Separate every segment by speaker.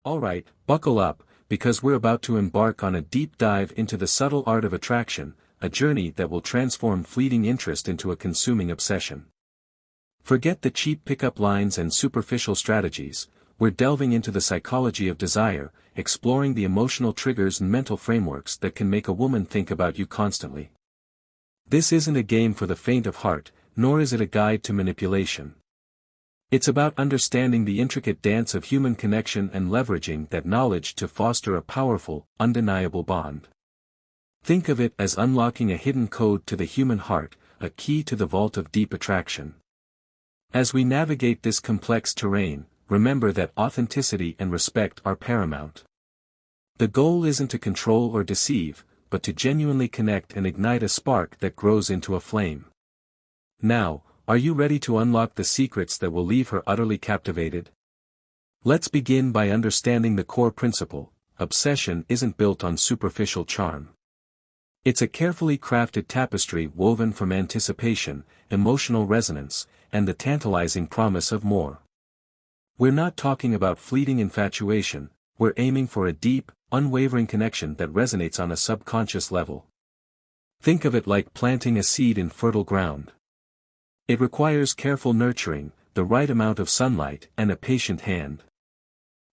Speaker 1: Alright, buckle up, because we're about to embark on a deep dive into the subtle art of attraction, a journey that will transform fleeting interest into a consuming obsession. Forget the cheap pickup lines and superficial strategies, we're delving into the psychology of desire, exploring the emotional triggers and mental frameworks that can make a woman think about you constantly. This isn't a game for the faint of heart, nor is it a guide to manipulation. It's about understanding the intricate dance of human connection and leveraging that knowledge to foster a powerful, undeniable bond. Think of it as unlocking a hidden code to the human heart, a key to the vault of deep attraction. As we navigate this complex terrain, remember that authenticity and respect are paramount. The goal isn't to control or deceive, but to genuinely connect and ignite a spark that grows into a flame. Now, are you ready to unlock the secrets that will leave her utterly captivated? Let's begin by understanding the core principle: obsession isn't built on superficial charm. It's a carefully crafted tapestry woven from anticipation, emotional resonance, and the tantalizing promise of more. We're not talking about fleeting infatuation, we're aiming for a deep, unwavering connection that resonates on a subconscious level. Think of it like planting a seed in fertile ground. It requires careful nurturing, the right amount of sunlight, and a patient hand.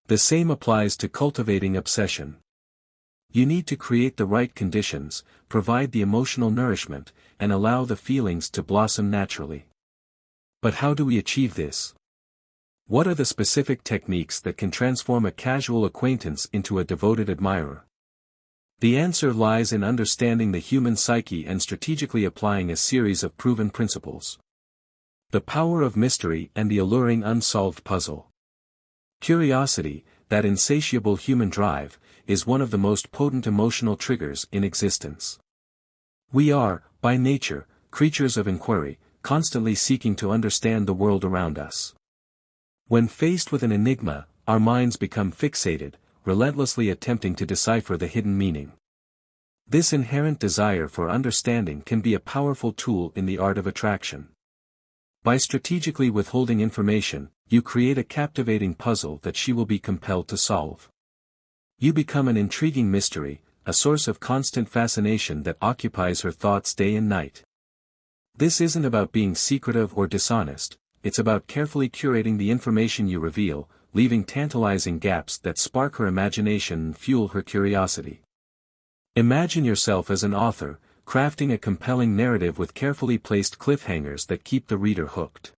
Speaker 1: The same applies to cultivating obsession. You need to create the right conditions, provide the emotional nourishment, and allow the feelings to blossom naturally. But how do we achieve this? What are the specific techniques that can transform a casual acquaintance into a devoted admirer? The answer lies in understanding the human psyche and strategically applying a series of proven principles. The power of mystery and the alluring unsolved puzzle. Curiosity, that insatiable human drive, is one of the most potent emotional triggers in existence. We are, by nature, creatures of inquiry, constantly seeking to understand the world around us. When faced with an enigma, our minds become fixated, relentlessly attempting to decipher the hidden meaning. This inherent desire for understanding can be a powerful tool in the art of attraction. By strategically withholding information, you create a captivating puzzle that she will be compelled to solve. You become an intriguing mystery, a source of constant fascination that occupies her thoughts day and night. This isn't about being secretive or dishonest, it's about carefully curating the information you reveal, leaving tantalizing gaps that spark her imagination and fuel her curiosity. Imagine yourself as an author, crafting a compelling narrative with carefully placed cliffhangers that keep the reader hooked.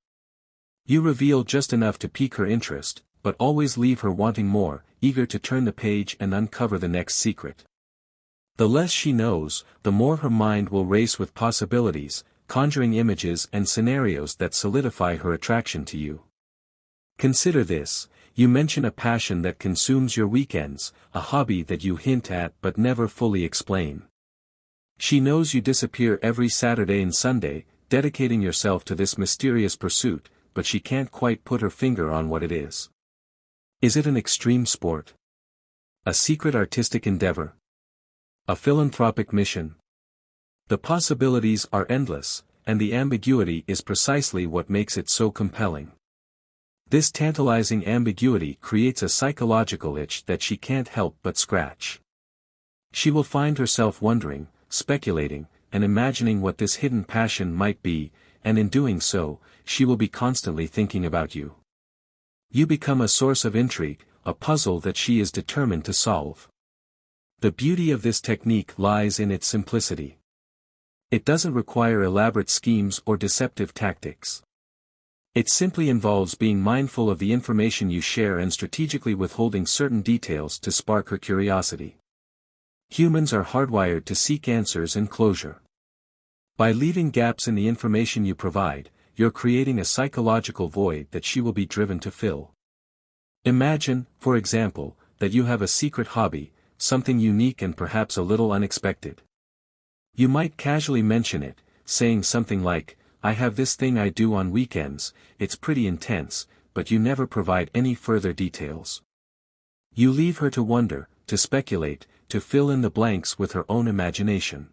Speaker 1: You reveal just enough to pique her interest, but always leave her wanting more, eager to turn the page and uncover the next secret. The less she knows, the more her mind will race with possibilities, conjuring images and scenarios that solidify her attraction to you. Consider this: you mention a passion that consumes your weekends, a hobby that you hint at but never fully explain. She knows you disappear every Saturday and Sunday, dedicating yourself to this mysterious pursuit, but she can't quite put her finger on what it is. Is it an extreme sport? A secret artistic endeavor? A philanthropic mission? The possibilities are endless, and the ambiguity is precisely what makes it so compelling. This tantalizing ambiguity creates a psychological itch that she can't help but scratch. She will find herself wondering, speculating, and imagining what this hidden passion might be, and in doing so, she will be constantly thinking about you. You become a source of intrigue, a puzzle that she is determined to solve. The beauty of this technique lies in its simplicity. It doesn't require elaborate schemes or deceptive tactics. It simply involves being mindful of the information you share and strategically withholding certain details to spark her curiosity. Humans are hardwired to seek answers and closure. By leaving gaps in the information you provide, you're creating a psychological void that she will be driven to fill. Imagine, for example, that you have a secret hobby, something unique and perhaps a little unexpected. You might casually mention it, saying something like, "I have this thing I do on weekends, it's pretty intense," but you never provide any further details. You leave her to wonder, to speculate, to fill in the blanks with her own imagination.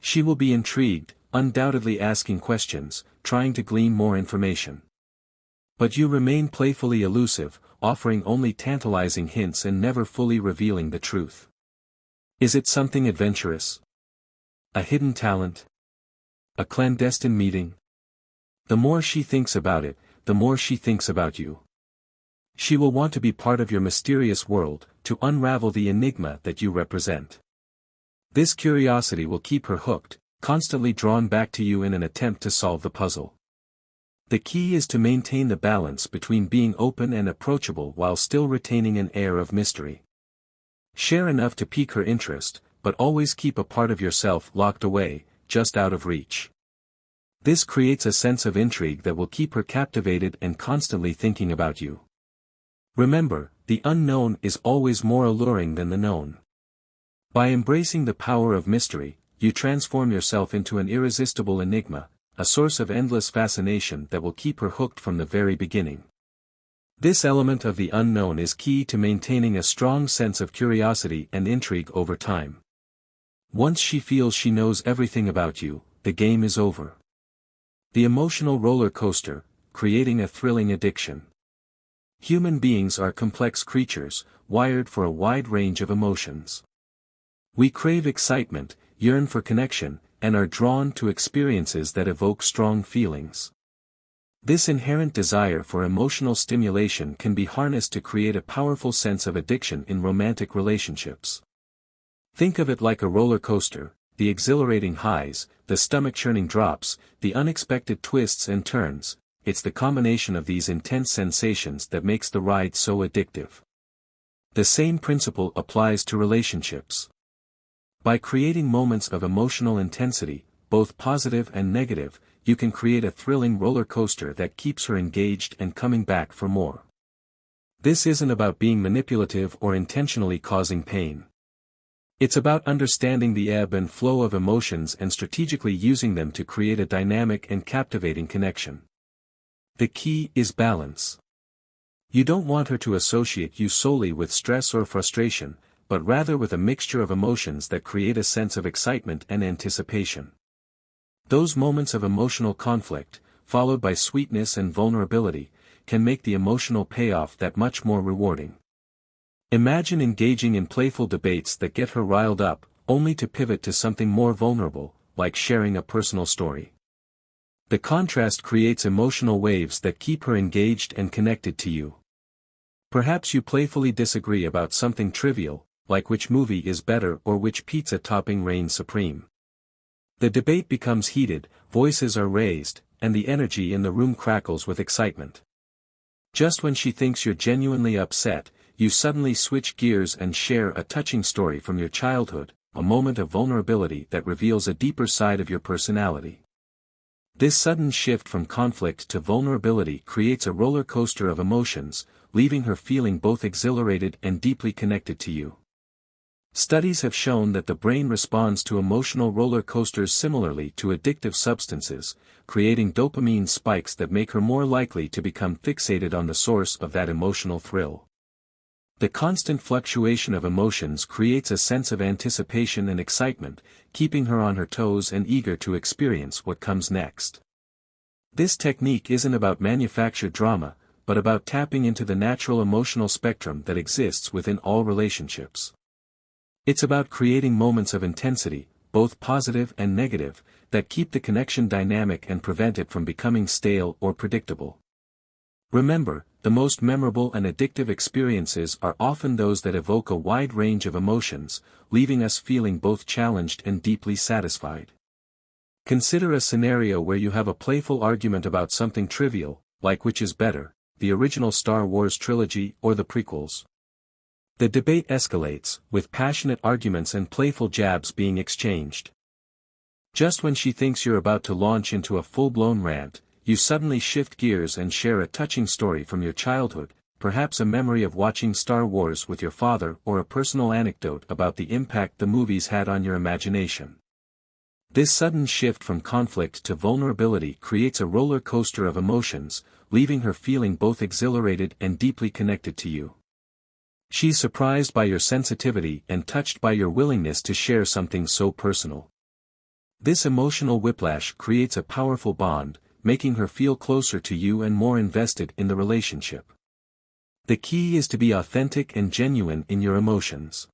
Speaker 1: She will be intrigued, undoubtedly asking questions, trying to glean more information. But you remain playfully elusive, offering only tantalizing hints and never fully revealing the truth. Is it something adventurous? A hidden talent? A clandestine meeting? The more she thinks about it, the more she thinks about you. She will want to be part of your mysterious world, to unravel the enigma that you represent. This curiosity will keep her hooked, constantly drawn back to you in an attempt to solve the puzzle. The key is to maintain the balance between being open and approachable while still retaining an air of mystery. Share enough to pique her interest, but always keep a part of yourself locked away, just out of reach. This creates a sense of intrigue that will keep her captivated and constantly thinking about you. Remember, the unknown is always more alluring than the known. By embracing the power of mystery, you transform yourself into an irresistible enigma, a source of endless fascination that will keep her hooked from the very beginning. This element of the unknown is key to maintaining a strong sense of curiosity and intrigue over time. Once she feels she knows everything about you, the game is over. The emotional roller coaster, creating a thrilling addiction. Human beings are complex creatures, wired for a wide range of emotions. We crave excitement, yearn for connection, and are drawn to experiences that evoke strong feelings. This inherent desire for emotional stimulation can be harnessed to create a powerful sense of addiction in romantic relationships. Think of it like a roller coaster, the exhilarating highs, the stomach-churning drops, the unexpected twists and turns. It's the combination of these intense sensations that makes the ride so addictive. The same principle applies to relationships. By creating moments of emotional intensity, both positive and negative, you can create a thrilling roller coaster that keeps her engaged and coming back for more. This isn't about being manipulative or intentionally causing pain. It's about understanding the ebb and flow of emotions and strategically using them to create a dynamic and captivating connection. The key is balance. You don't want her to associate you solely with stress or frustration, but rather with a mixture of emotions that create a sense of excitement and anticipation. Those moments of emotional conflict, followed by sweetness and vulnerability, can make the emotional payoff that much more rewarding. Imagine engaging in playful debates that get her riled up, only to pivot to something more vulnerable, like sharing a personal story. The contrast creates emotional waves that keep her engaged and connected to you. Perhaps you playfully disagree about something trivial, like which movie is better or which pizza topping reigns supreme. The debate becomes heated, voices are raised, and the energy in the room crackles with excitement. Just when she thinks you're genuinely upset, you suddenly switch gears and share a touching story from your childhood, a moment of vulnerability that reveals a deeper side of your personality. This sudden shift from conflict to vulnerability creates a roller coaster of emotions, leaving her feeling both exhilarated and deeply connected to you. Studies have shown that the brain responds to emotional roller coasters similarly to addictive substances, creating dopamine spikes that make her more likely to become fixated on the source of that emotional thrill. The constant fluctuation of emotions creates a sense of anticipation and excitement, keeping her on her toes and eager to experience what comes next. This technique isn't about manufactured drama, but about tapping into the natural emotional spectrum that exists within all relationships. It's about creating moments of intensity, both positive and negative, that keep the connection dynamic and prevent it from becoming stale or predictable. Remember, the most memorable and addictive experiences are often those that evoke a wide range of emotions, leaving us feeling both challenged and deeply satisfied. Consider a scenario where you have a playful argument about something trivial, like which is better, the original Star Wars trilogy or the prequels. The debate escalates, with passionate arguments and playful jabs being exchanged. Just when she thinks you're about to launch into a full-blown rant, you suddenly shift gears and share a touching story from your childhood, perhaps a memory of watching Star Wars with your father or a personal anecdote about the impact the movies had on your imagination. This sudden shift from conflict to vulnerability creates a roller coaster of emotions, leaving her feeling both exhilarated and deeply connected to you. She's surprised by your sensitivity and touched by your willingness to share something so personal. This emotional whiplash creates a powerful bond, making her feel closer to you and more invested in the relationship. The key is to be authentic and genuine in your emotions.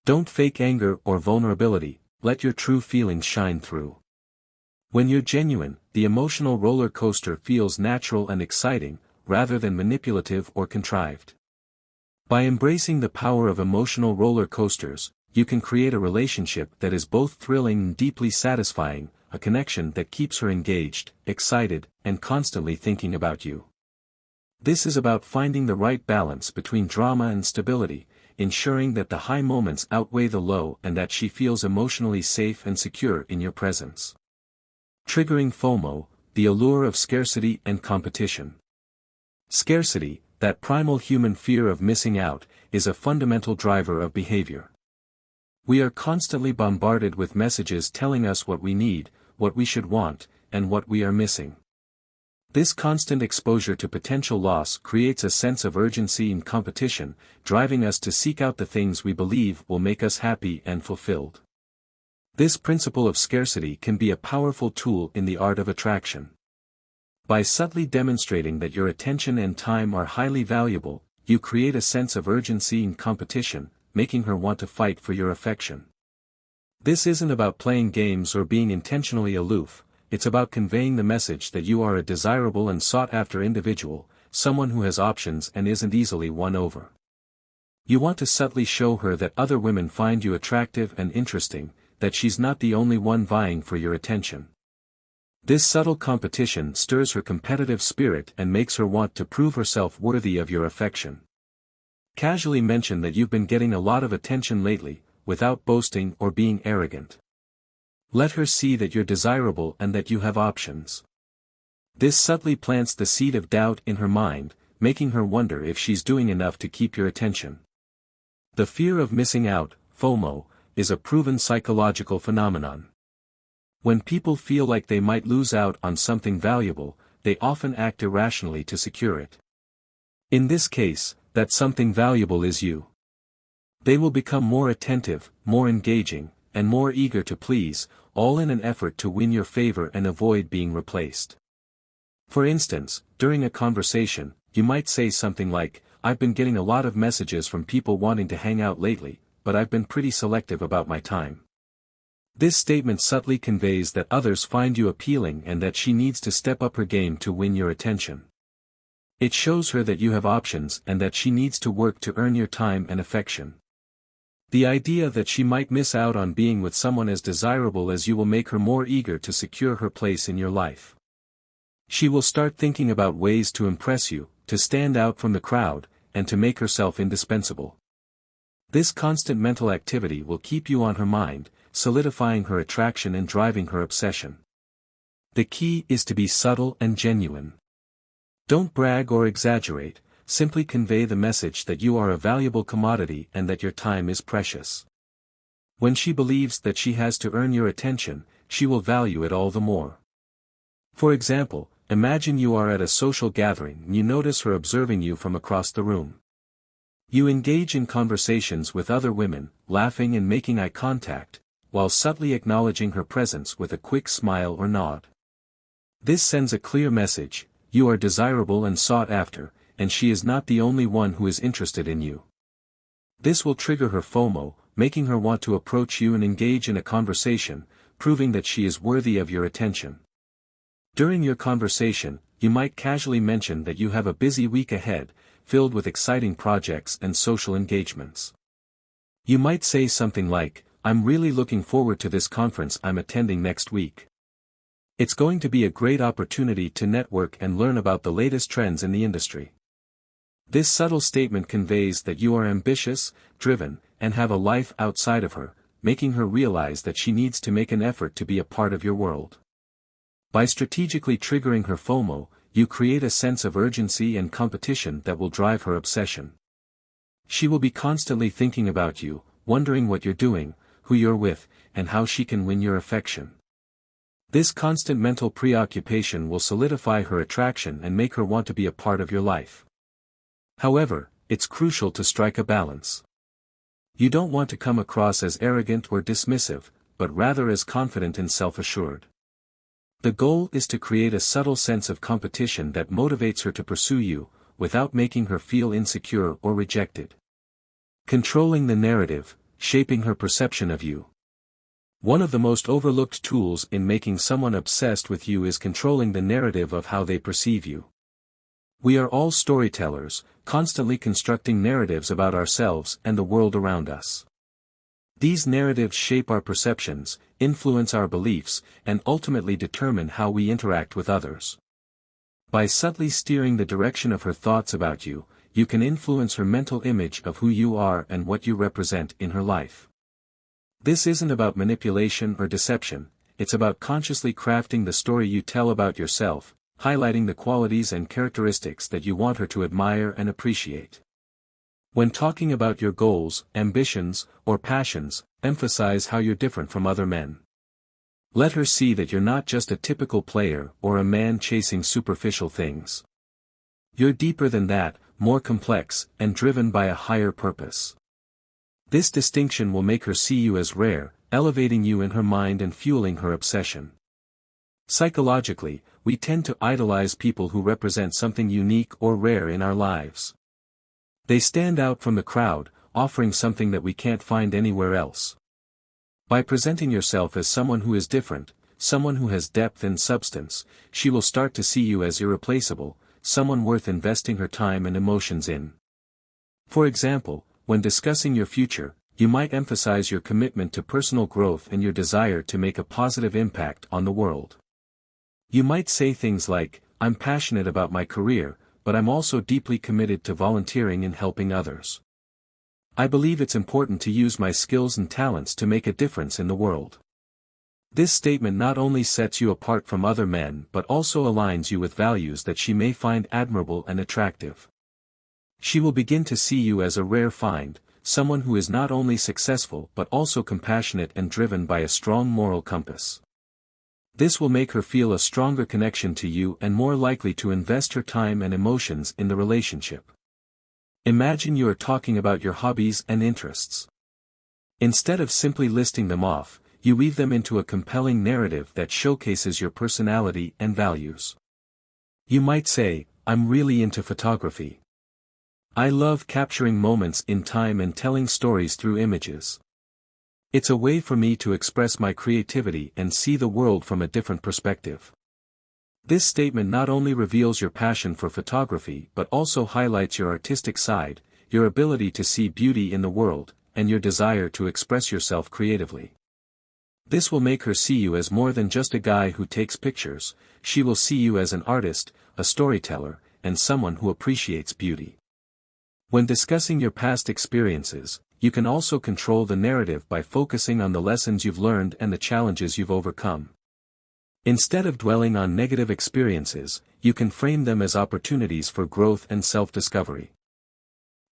Speaker 1: Don't fake anger or vulnerability, let your true feelings shine through. When you're genuine, the emotional roller coaster feels natural and exciting, rather than manipulative or contrived. By embracing the power of emotional roller coasters, you can create a relationship that is both thrilling and deeply satisfying, a connection that keeps her engaged, excited, and constantly thinking about you. This is about finding the right balance between drama and stability, ensuring that the high moments outweigh the low and that she feels emotionally safe and secure in your presence. Triggering FOMO, the allure of scarcity and competition. Scarcity, that primal human fear of missing out, is a fundamental driver of behavior. We are constantly bombarded with messages telling us what we need, what we should want, and what we are missing. This constant exposure to potential loss creates a sense of urgency and competition, driving us to seek out the things we believe will make us happy and fulfilled. This principle of scarcity can be a powerful tool in the art of attraction. By subtly demonstrating that your attention and time are highly valuable, you create a sense of urgency and competition, making her want to fight for your affection. This isn't about playing games or being intentionally aloof, it's about conveying the message that you are a desirable and sought-after individual, someone who has options and isn't easily won over. You want to subtly show her that other women find you attractive and interesting, that she's not the only one vying for your attention. This subtle competition stirs her competitive spirit and makes her want to prove herself worthy of your affection. Casually mention that you've been getting a lot of attention lately, without boasting or being arrogant. Let her see that you're desirable and that you have options. This subtly plants the seed of doubt in her mind, making her wonder if she's doing enough to keep your attention. The fear of missing out, FOMO, is a proven psychological phenomenon. When people feel like they might lose out on something valuable, they often act irrationally to secure it. In this case, that something valuable is you. They will become more attentive, more engaging, and more eager to please, all in an effort to win your favor and avoid being replaced. For instance, during a conversation, you might say something like, "I've been getting a lot of messages from people wanting to hang out lately, but I've been pretty selective about my time." This statement subtly conveys that others find you appealing and that she needs to step up her game to win your attention. It shows her that you have options and that she needs to work to earn your time and affection. The idea that she might miss out on being with someone as desirable as you will make her more eager to secure her place in your life. She will start thinking about ways to impress you, to stand out from the crowd, and to make herself indispensable. This constant mental activity will keep you on her mind, solidifying her attraction and driving her obsession. The key is to be subtle and genuine. Don't brag or exaggerate, simply convey the message that you are a valuable commodity and that your time is precious. When she believes that she has to earn your attention, she will value it all the more. For example, imagine you are at a social gathering and you notice her observing you from across the room. You engage in conversations with other women, laughing and making eye contact, while subtly acknowledging her presence with a quick smile or nod. This sends a clear message: you are desirable and sought after, and she is not the only one who is interested in you. This will trigger her FOMO, making her want to approach you and engage in a conversation, proving that she is worthy of your attention. During your conversation, you might casually mention that you have a busy week ahead, filled with exciting projects and social engagements. You might say something like, "I'm really looking forward to this conference I'm attending next week. It's going to be a great opportunity to network and learn about the latest trends in the industry." This subtle statement conveys that you are ambitious, driven, and have a life outside of her, making her realize that she needs to make an effort to be a part of your world. By strategically triggering her FOMO, you create a sense of urgency and competition that will drive her obsession. She will be constantly thinking about you, wondering what you're doing, who you're with, and how she can win your affection. This constant mental preoccupation will solidify her attraction and make her want to be a part of your life. However, it's crucial to strike a balance. You don't want to come across as arrogant or dismissive, but rather as confident and self-assured. The goal is to create a subtle sense of competition that motivates her to pursue you, without making her feel insecure or rejected. Controlling the narrative, shaping her perception of you. One of the most overlooked tools in making someone obsessed with you is controlling the narrative of how they perceive you. We are all storytellers, constantly constructing narratives about ourselves and the world around us. These narratives shape our perceptions, influence our beliefs, and ultimately determine how we interact with others. By subtly steering the direction of her thoughts about you, you can influence her mental image of who you are and what you represent in her life. This isn't about manipulation or deception, it's about consciously crafting the story you tell about yourself, highlighting the qualities and characteristics that you want her to admire and appreciate. When talking about your goals, ambitions, or passions, emphasize how you're different from other men. Let her see that you're not just a typical player or a man chasing superficial things. You're deeper than that, more complex, and driven by a higher purpose. This distinction will make her see you as rare, elevating you in her mind and fueling her obsession. Psychologically, we tend to idolize people who represent something unique or rare in our lives. They stand out from the crowd, offering something that we can't find anywhere else. By presenting yourself as someone who is different, someone who has depth and substance, she will start to see you as irreplaceable, someone worth investing her time and emotions in. For example, when discussing your future, you might emphasize your commitment to personal growth and your desire to make a positive impact on the world. You might say things like, "I'm passionate about my career, but I'm also deeply committed to volunteering and helping others. I believe it's important to use my skills and talents to make a difference in the world." This statement not only sets you apart from other men but also aligns you with values that she may find admirable and attractive. She will begin to see you as a rare find, someone who is not only successful but also compassionate and driven by a strong moral compass. This will make her feel a stronger connection to you and more likely to invest her time and emotions in the relationship. Imagine you are talking about your hobbies and interests. Instead of simply listing them off, you weave them into a compelling narrative that showcases your personality and values. You might say, "I'm really into photography. I love capturing moments in time and telling stories through images. It's a way for me to express my creativity and see the world from a different perspective." This statement not only reveals your passion for photography but also highlights your artistic side, your ability to see beauty in the world, and your desire to express yourself creatively. This will make her see you as more than just a guy who takes pictures. She will see you as an artist, a storyteller, and someone who appreciates beauty. When discussing your past experiences, you can also control the narrative by focusing on the lessons you've learned and the challenges you've overcome. Instead of dwelling on negative experiences, you can frame them as opportunities for growth and self-discovery.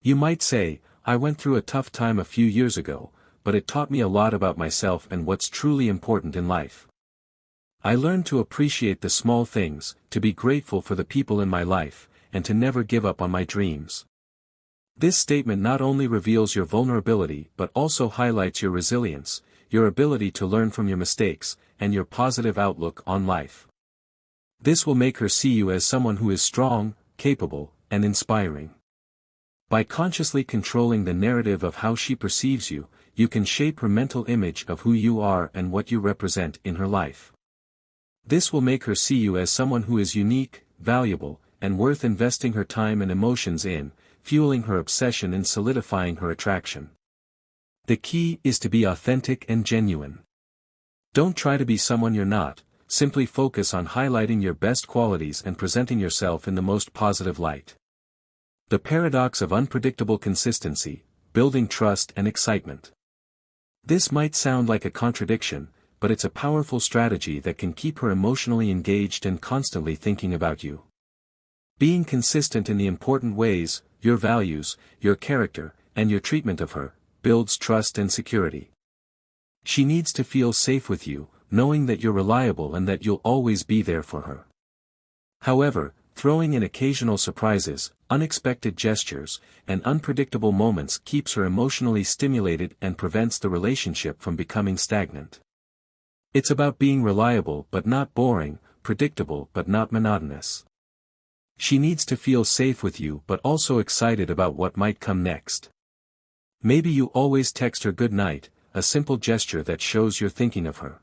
Speaker 1: You might say, "I went through a tough time a few years ago, but it taught me a lot about myself and what's truly important in life. I learned to appreciate the small things, to be grateful for the people in my life, and to never give up on my dreams." This statement not only reveals your vulnerability but also highlights your resilience, your ability to learn from your mistakes, and your positive outlook on life. This will make her see you as someone who is strong, capable, and inspiring. By consciously controlling the narrative of how she perceives you, you can shape her mental image of who you are and what you represent in her life. This will make her see you as someone who is unique, valuable, and worth investing her time and emotions in, fueling her obsession and solidifying her attraction. The key is to be authentic and genuine. Don't try to be someone you're not, simply focus on highlighting your best qualities and presenting yourself in the most positive light. The paradox of unpredictable consistency, building trust and excitement. This might sound like a contradiction, but it's a powerful strategy that can keep her emotionally engaged and constantly thinking about you. Being consistent in the important ways, your values, your character, and your treatment of her, builds trust and security. She needs to feel safe with you, knowing that you're reliable and that you'll always be there for her. However, throwing in occasional surprises, unexpected gestures, and unpredictable moments keeps her emotionally stimulated and prevents the relationship from becoming stagnant. It's about being reliable but not boring, predictable but not monotonous. She needs to feel safe with you but also excited about what might come next. Maybe you always text her good night, a simple gesture that shows you're thinking of her.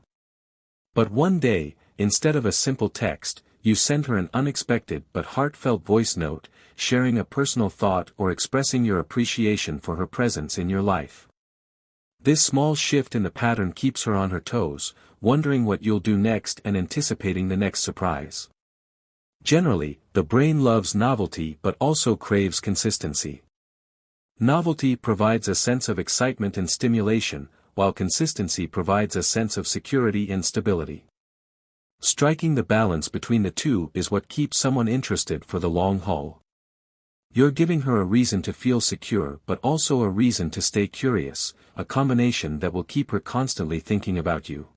Speaker 1: But one day, instead of a simple text, you send her an unexpected but heartfelt voice note, sharing a personal thought or expressing your appreciation for her presence in your life. This small shift in the pattern keeps her on her toes, wondering what you'll do next and anticipating the next surprise. Generally, the brain loves novelty but also craves consistency. Novelty provides a sense of excitement and stimulation, while consistency provides a sense of security and stability. Striking the balance between the two is what keeps someone interested for the long haul. You're giving her a reason to feel secure but also a reason to stay curious, a combination that will keep her constantly thinking about you.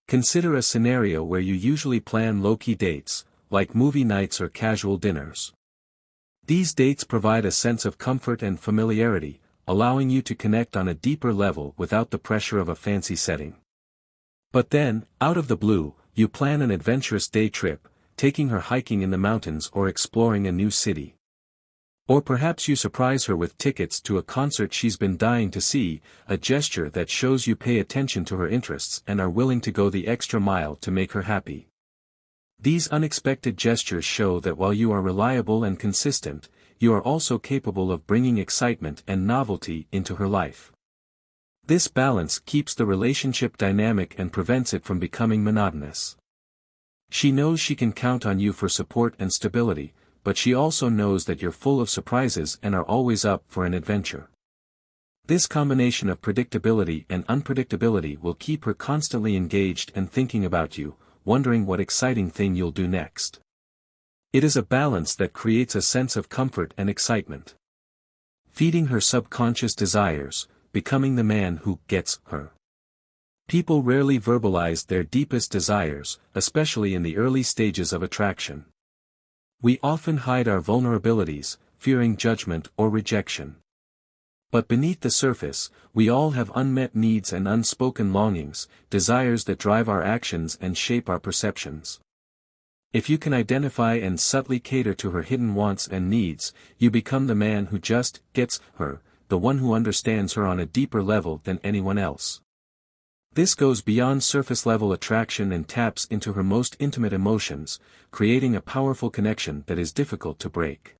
Speaker 1: Consider a scenario where you usually plan low-key dates, like movie nights or casual dinners. These dates provide a sense of comfort and familiarity, allowing you to connect on a deeper level without the pressure of a fancy setting. But then, out of the blue, you plan an adventurous day trip, taking her hiking in the mountains or exploring a new city. Or perhaps you surprise her with tickets to a concert she's been dying to see, a gesture that shows you pay attention to her interests and are willing to go the extra mile to make her happy. These unexpected gestures show that while you are reliable and consistent, you are also capable of bringing excitement and novelty into her life. This balance keeps the relationship dynamic and prevents it from becoming monotonous. She knows she can count on you for support and stability, but she also knows that you're full of surprises and are always up for an adventure. This combination of predictability and unpredictability will keep her constantly engaged and thinking about you, wondering what exciting thing you'll do next. It is a balance that creates a sense of comfort and excitement. Feeding her subconscious desires, becoming the man who gets her. People rarely verbalize their deepest desires, especially in the early stages of attraction. We often hide our vulnerabilities, fearing judgment or rejection. But beneath the surface, we all have unmet needs and unspoken longings, desires that drive our actions and shape our perceptions. If you can identify and subtly cater to her hidden wants and needs, you become the man who just gets her, the one who understands her on a deeper level than anyone else. This goes beyond surface-level attraction and taps into her most intimate emotions, creating a powerful connection that is difficult to break.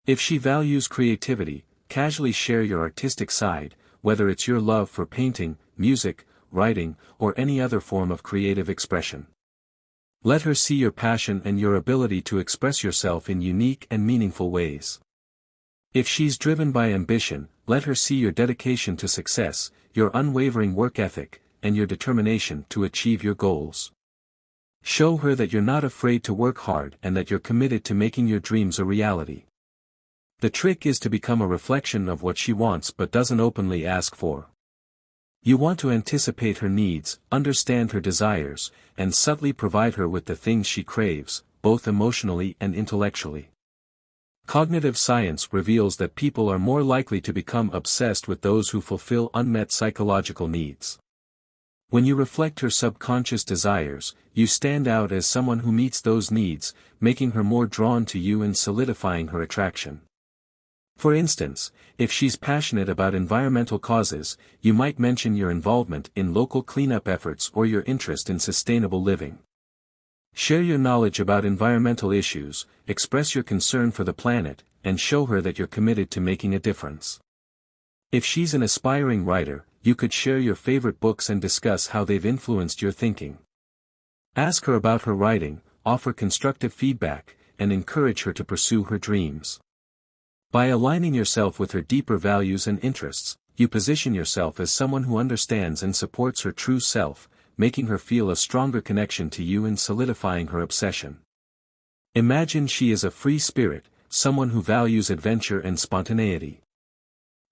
Speaker 1: If she values creativity, casually share your artistic side, whether it's your love for painting, music, writing, or any other form of creative expression. Let her see your passion and your ability to express yourself in unique and meaningful ways. If she's driven by ambition, let her see your dedication to success, your unwavering work ethic, and your determination to achieve your goals. Show her that you're not afraid to work hard and that you're committed to making your dreams a reality. The trick is to become a reflection of what she wants but doesn't openly ask for. You want to anticipate her needs, understand her desires, and subtly provide her with the things she craves, both emotionally and intellectually. Cognitive science reveals that people are more likely to become obsessed with those who fulfill unmet psychological needs. When you reflect her subconscious desires, you stand out as someone who meets those needs, making her more drawn to you and solidifying her attraction. For instance, if she's passionate about environmental causes, you might mention your involvement in local cleanup efforts or your interest in sustainable living. Share your knowledge about environmental issues, express your concern for the planet, and show her that you're committed to making a difference. If she's an aspiring writer, you could share your favorite books and discuss how they've influenced your thinking. Ask her about her writing, offer constructive feedback, and encourage her to pursue her dreams. By aligning yourself with her deeper values and interests, you position yourself as someone who understands and supports her true self, making her feel a stronger connection to you and solidifying her obsession. Imagine she is a free spirit, someone who values adventure and spontaneity.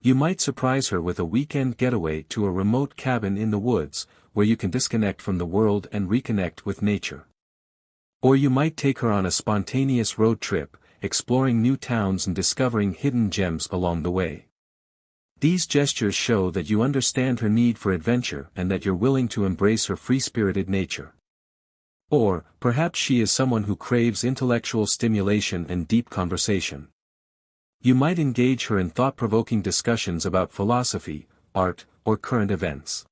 Speaker 1: You might surprise her with a weekend getaway to a remote cabin in the woods, where you can disconnect from the world and reconnect with nature. Or you might take her on a spontaneous road trip, exploring new towns and discovering hidden gems along the way. These gestures show that you understand her need for adventure and that you're willing to embrace her free-spirited nature. Or, perhaps she is someone who craves intellectual stimulation and deep conversation. You might engage her in thought-provoking discussions about philosophy, art, or current events.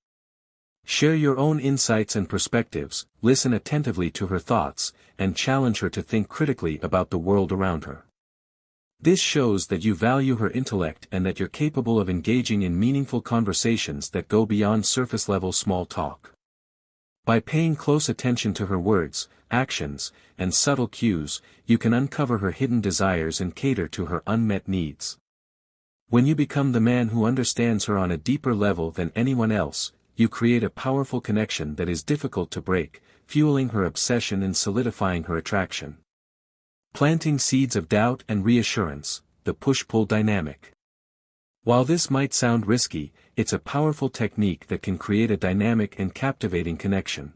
Speaker 1: Share your own insights and perspectives, listen attentively to her thoughts, and challenge her to think critically about the world around her. This shows that you value her intellect and that you're capable of engaging in meaningful conversations that go beyond surface-level small talk. By paying close attention to her words, actions, and subtle cues, you can uncover her hidden desires and cater to her unmet needs. When you become the man who understands her on a deeper level than anyone else, you create a powerful connection that is difficult to break, fueling her obsession and solidifying her attraction. Planting seeds of doubt and reassurance, the push-pull dynamic. While this might sound risky, it's a powerful technique that can create a dynamic and captivating connection.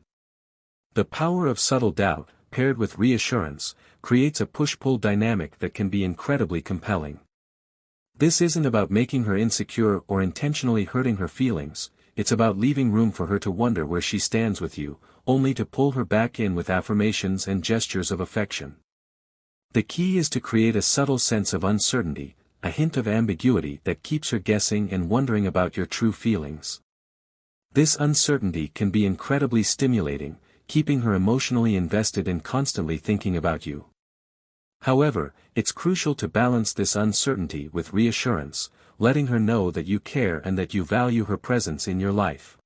Speaker 1: The power of subtle doubt, paired with reassurance, creates a push-pull dynamic that can be incredibly compelling. This isn't about making her insecure or intentionally hurting her feelings, it's about leaving room for her to wonder where she stands with you, only to pull her back in with affirmations and gestures of affection. The key is to create a subtle sense of uncertainty, a hint of ambiguity that keeps her guessing and wondering about your true feelings. This uncertainty can be incredibly stimulating, keeping her emotionally invested and constantly thinking about you. However, it's crucial to balance this uncertainty with reassurance, letting her know that you care and that you value her presence in your life.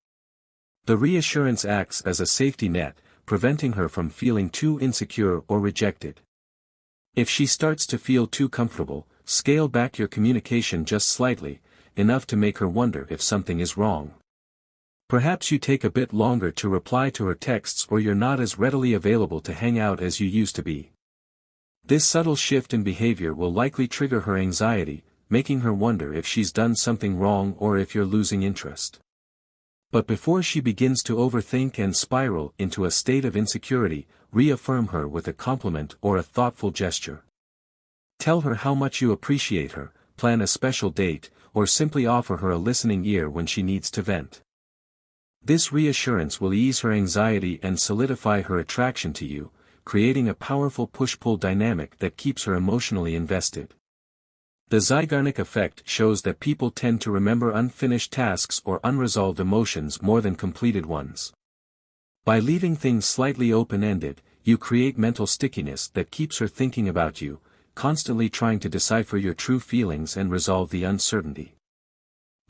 Speaker 1: The reassurance acts as a safety net, preventing her from feeling too insecure or rejected. If she starts to feel too comfortable, scale back your communication just slightly, enough to make her wonder if something is wrong. Perhaps you take a bit longer to reply to her texts or you're not as readily available to hang out as you used to be. This subtle shift in behavior will likely trigger her anxiety, making her wonder if she's done something wrong or if you're losing interest. But before she begins to overthink and spiral into a state of insecurity, reaffirm her with a compliment or a thoughtful gesture. Tell her how much you appreciate her, plan a special date, or simply offer her a listening ear when she needs to vent. This reassurance will ease her anxiety and solidify her attraction to you, creating a powerful push-pull dynamic that keeps her emotionally invested. The Zeigarnik effect shows that people tend to remember unfinished tasks or unresolved emotions more than completed ones. By leaving things slightly open-ended, you create mental stickiness that keeps her thinking about you, constantly trying to decipher your true feelings and resolve the uncertainty.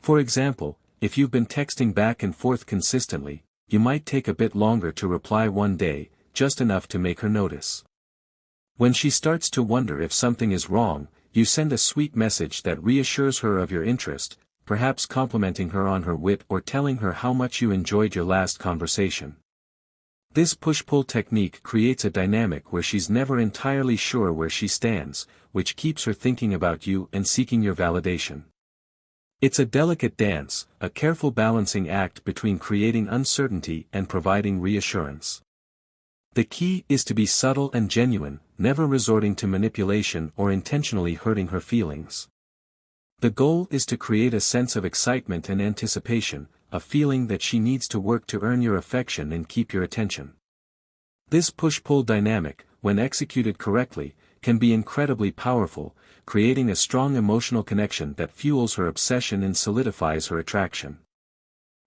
Speaker 1: For example, if you've been texting back and forth consistently, you might take a bit longer to reply one day, just enough to make her notice. When she starts to wonder if something is wrong, you send a sweet message that reassures her of your interest, perhaps complimenting her on her wit or telling her how much you enjoyed your last conversation. This push-pull technique creates a dynamic where she's never entirely sure where she stands, which keeps her thinking about you and seeking your validation. It's a delicate dance, a careful balancing act between creating uncertainty and providing reassurance. The key is to be subtle and genuine, never resorting to manipulation or intentionally hurting her feelings. The goal is to create a sense of excitement and anticipation, a feeling that she needs to work to earn your affection and keep your attention. This push-pull dynamic, when executed correctly, can be incredibly powerful, creating a strong emotional connection that fuels her obsession and solidifies her attraction.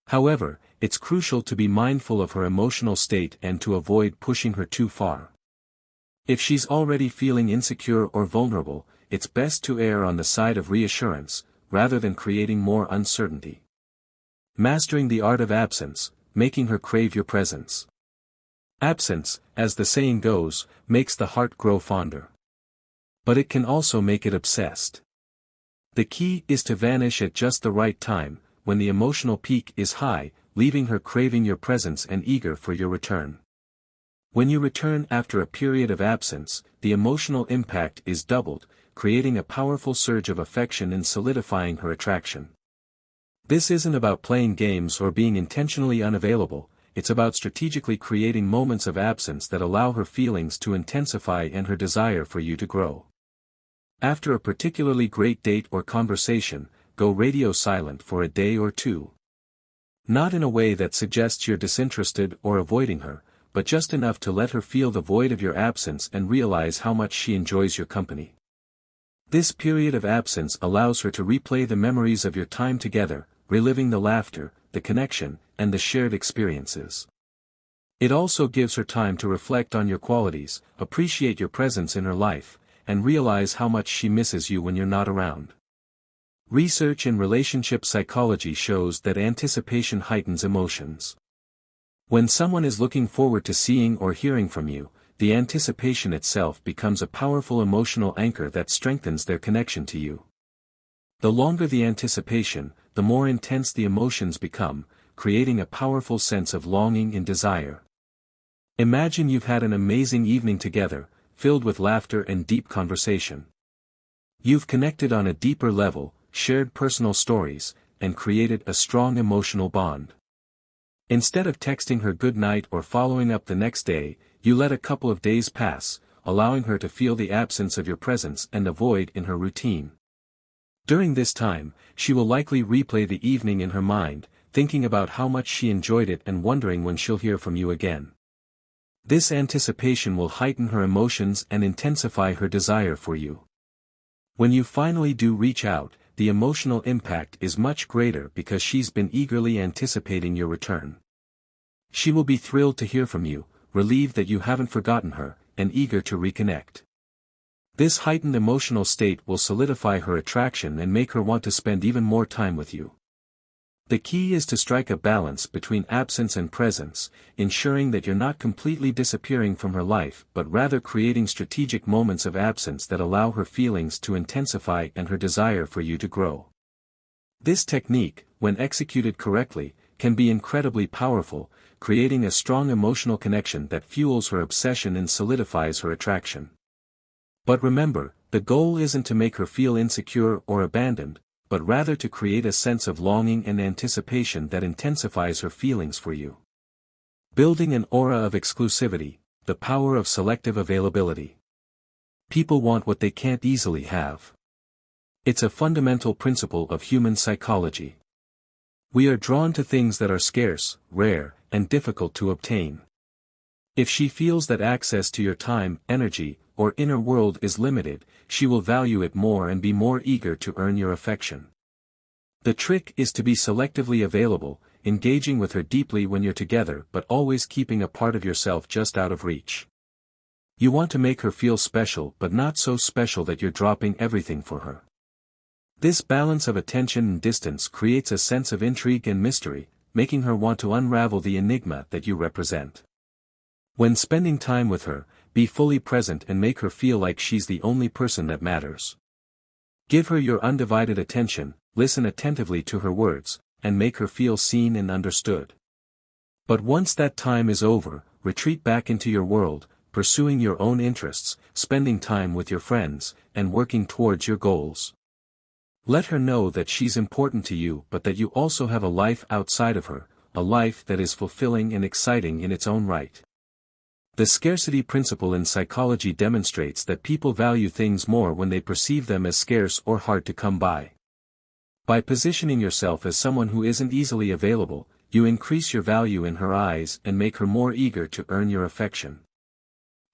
Speaker 1: However, it's crucial to be mindful of her emotional state and to avoid pushing her too far. If she's already feeling insecure or vulnerable, it's best to err on the side of reassurance, rather than creating more uncertainty. Mastering the art of absence, making her crave your presence. Absence, as the saying goes, makes the heart grow fonder. But it can also make it obsessed. The key is to vanish at just the right time, when the emotional peak is high, leaving her craving your presence and eager for your return. When you return after a period of absence, the emotional impact is doubled, creating a powerful surge of affection and solidifying her attraction. This isn't about playing games or being intentionally unavailable, it's about strategically creating moments of absence that allow her feelings to intensify and her desire for you to grow. After a particularly great date or conversation, go radio silent for a day or two. Not in a way that suggests you're disinterested or avoiding her, but just enough to let her feel the void of your absence and realize how much she enjoys your company. This period of absence allows her to replay the memories of your time together, reliving the laughter, the connection, and the shared experiences. It also gives her time to reflect on your qualities, appreciate your presence in her life, and realize how much she misses you when you're not around. Research in relationship psychology shows that anticipation heightens emotions. When someone is looking forward to seeing or hearing from you, the anticipation itself becomes a powerful emotional anchor that strengthens their connection to you. The longer the anticipation, the more intense the emotions become, creating a powerful sense of longing and desire. Imagine you've had an amazing evening together, filled with laughter and deep conversation. You've connected on a deeper level, shared personal stories, and created a strong emotional bond. Instead of texting her good night or following up the next day, you let a couple of days pass, allowing her to feel the absence of your presence and a void in her routine. During this time, she will likely replay the evening in her mind, thinking about how much she enjoyed it and wondering when she'll hear from you again. This anticipation will heighten her emotions and intensify her desire for you. When you finally do reach out, the emotional impact is much greater because she's been eagerly anticipating your return. She will be thrilled to hear from you, relieved that you haven't forgotten her, and eager to reconnect. This heightened emotional state will solidify her attraction and make her want to spend even more time with you. The key is to strike a balance between absence and presence, ensuring that you're not completely disappearing from her life but rather creating strategic moments of absence that allow her feelings to intensify and her desire for you to grow. This technique, when executed correctly, can be incredibly powerful, creating a strong emotional connection that fuels her obsession and solidifies her attraction. But remember, the goal isn't to make her feel insecure or abandoned, but rather to create a sense of longing and anticipation that intensifies her feelings for you. Building an aura of exclusivity, the power of selective availability. People want what they can't easily have. It's a fundamental principle of human psychology. We are drawn to things that are scarce, rare, and difficult to obtain. If she feels that access to your time, energy, or inner world is limited, she will value it more and be more eager to earn your affection. The trick is to be selectively available, engaging with her deeply when you're together but always keeping a part of yourself just out of reach. You want to make her feel special but not so special that you're dropping everything for her. This balance of attention and distance creates a sense of intrigue and mystery, making her want to unravel the enigma that you represent. When spending time with her, be fully present and make her feel like she's the only person that matters. Give her your undivided attention, listen attentively to her words, and make her feel seen and understood. But once that time is over, retreat back into your world, pursuing your own interests, spending time with your friends, and working towards your goals. Let her know that she's important to you but that you also have a life outside of her, a life that is fulfilling and exciting in its own right. The scarcity principle in psychology demonstrates that people value things more when they perceive them as scarce or hard to come by. By positioning yourself as someone who isn't easily available, you increase your value in her eyes and make her more eager to earn your affection.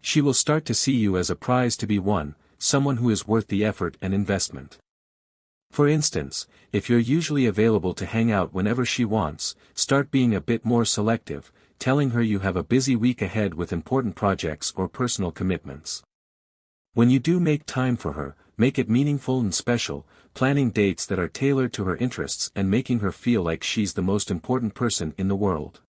Speaker 1: She will start to see you as a prize to be won, someone who is worth the effort and investment. For instance, if you're usually available to hang out whenever she wants, start being a bit more selective, telling her you have a busy week ahead with important projects or personal commitments. When you do make time for her, make it meaningful and special, planning dates that are tailored to her interests and making her feel like she's the most important person in the world.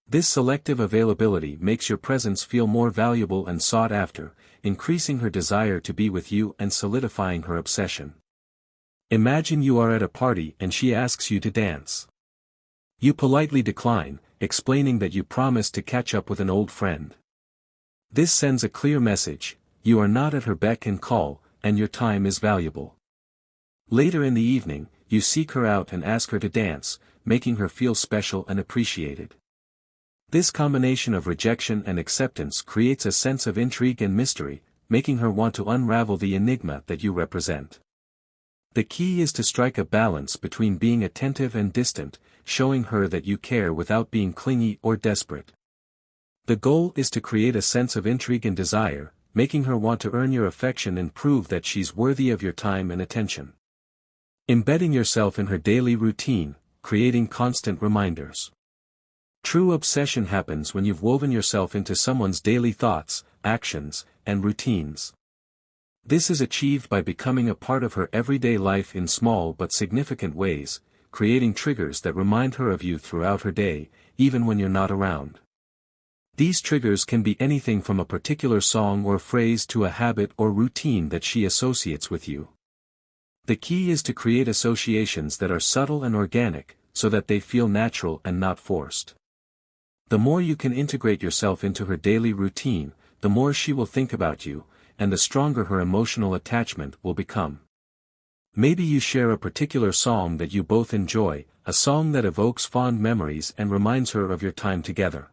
Speaker 1: This selective availability makes your presence feel more valuable and sought after, increasing her desire to be with you and solidifying her obsession. Imagine you are at a party and she asks you to dance. You politely decline, explaining that you promised to catch up with an old friend. This sends a clear message: you are not at her beck and call, and your time is valuable. Later in the evening, you seek her out and ask her to dance, making her feel special and appreciated. This combination of rejection and acceptance creates a sense of intrigue and mystery, making her want to unravel the enigma that you represent. The key is to strike a balance between being attentive and distant, showing her that you care without being clingy or desperate. The goal is to create a sense of intrigue and desire, making her want to earn your affection and prove that she's worthy of your time and attention. Embedding yourself in her daily routine, creating constant reminders. True obsession happens when you've woven yourself into someone's daily thoughts, actions, and routines. This is achieved by becoming a part of her everyday life in small but significant ways, creating triggers that remind her of you throughout her day, even when you're not around. These triggers can be anything from a particular song or phrase to a habit or routine that she associates with you. The key is to create associations that are subtle and organic, so that they feel natural and not forced. The more you can integrate yourself into her daily routine, the more she will think about you, and the stronger her emotional attachment will become. Maybe you share a particular song that you both enjoy, a song that evokes fond memories and reminds her of your time together.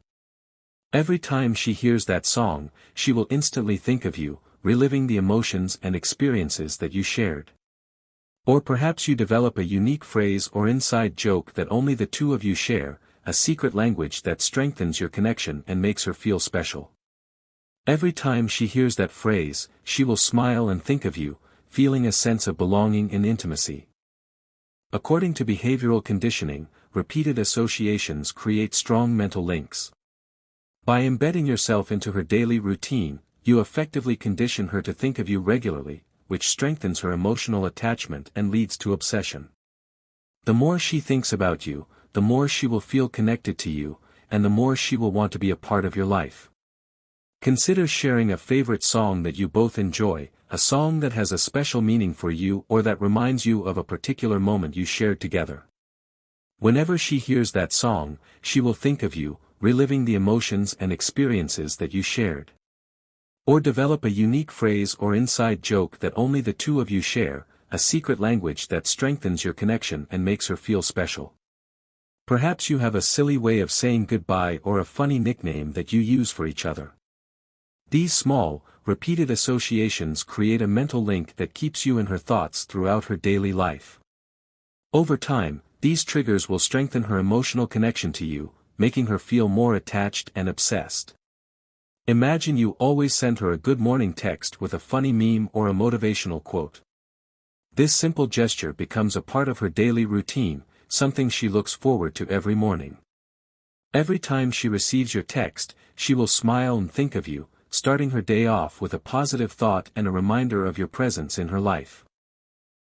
Speaker 1: Every time she hears that song, she will instantly think of you, reliving the emotions and experiences that you shared. Or perhaps you develop a unique phrase or inside joke that only the two of you share, a secret language that strengthens your connection and makes her feel special. Every time she hears that phrase, she will smile and think of you, feeling a sense of belonging and intimacy. According to behavioral conditioning, repeated associations create strong mental links. By embedding yourself into her daily routine, you effectively condition her to think of you regularly, which strengthens her emotional attachment and leads to obsession. The more she thinks about you, the more she will feel connected to you, and the more she will want to be a part of your life. Consider sharing a favorite song that you both enjoy, a song that has a special meaning for you or that reminds you of a particular moment you shared together. Whenever she hears that song, she will think of you, reliving the emotions and experiences that you shared. Or develop a unique phrase or inside joke that only the two of you share, a secret language that strengthens your connection and makes her feel special. Perhaps you have a silly way of saying goodbye or a funny nickname that you use for each other. These small, repeated associations create a mental link that keeps you in her thoughts throughout her daily life. Over time, these triggers will strengthen her emotional connection to you, making her feel more attached and obsessed. Imagine you always send her a good morning text with a funny meme or a motivational quote. This simple gesture becomes a part of her daily routine, something she looks forward to every morning. Every time she receives your text, she will smile and think of you, starting her day off with a positive thought and a reminder of your presence in her life.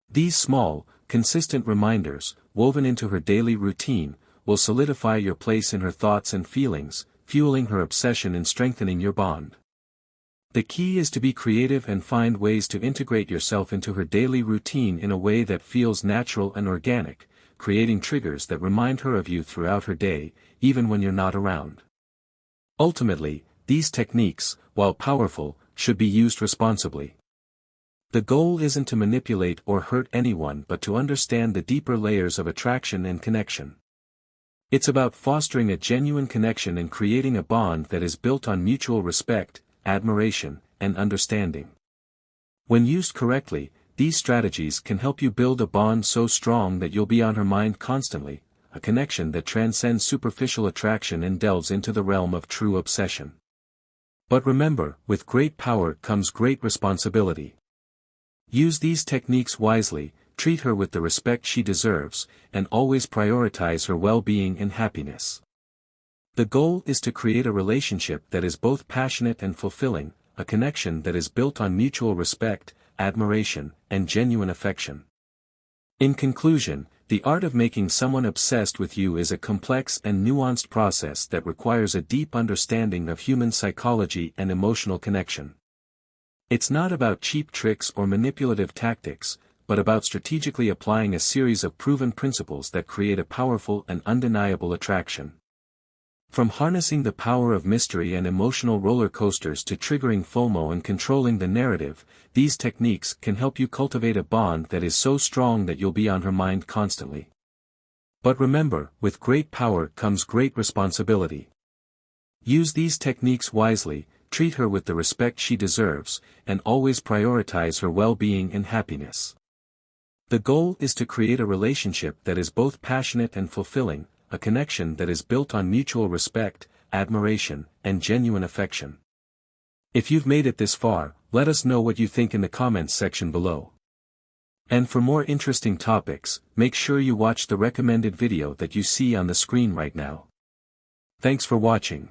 Speaker 1: These small, consistent reminders, woven into her daily routine, will solidify your place in her thoughts and feelings, fueling her obsession and strengthening your bond. The key is to be creative and find ways to integrate yourself into her daily routine in a way that feels natural and organic, creating triggers that remind her of you throughout her day, even when you're not around. Ultimately, these techniques, while powerful, should be used responsibly. The goal isn't to manipulate or hurt anyone but to understand the deeper layers of attraction and connection. It's about fostering a genuine connection and creating a bond that is built on mutual respect, admiration, and understanding. When used correctly, these strategies can help you build a bond so strong that you'll be on her mind constantly, a connection that transcends superficial attraction and delves into the realm of true obsession. But remember, with great power comes great responsibility. Use these techniques wisely, treat her with the respect she deserves, and always prioritize her well-being and happiness. The goal is to create a relationship that is both passionate and fulfilling, a connection that is built on mutual respect, admiration, and genuine affection. In conclusion, the art of making someone obsessed with you is a complex and nuanced process that requires a deep understanding of human psychology and emotional connection. It's not about cheap tricks or manipulative tactics, but about strategically applying a series of proven principles that create a powerful and undeniable attraction. From harnessing the power of mystery and emotional roller coasters to triggering FOMO and controlling the narrative, these techniques can help you cultivate a bond that is so strong that you'll be on her mind constantly. But remember, with great power comes great responsibility. Use these techniques wisely, treat her with the respect she deserves, and always prioritize her well-being and happiness. The goal is to create a relationship that is both passionate and fulfilling, a connection that is built on mutual respect, admiration, and genuine affection. If you've made it this far, let us know what you think in the comments section below. And for more interesting topics, make sure you watch the recommended video that you see on the screen right now. Thanks for watching.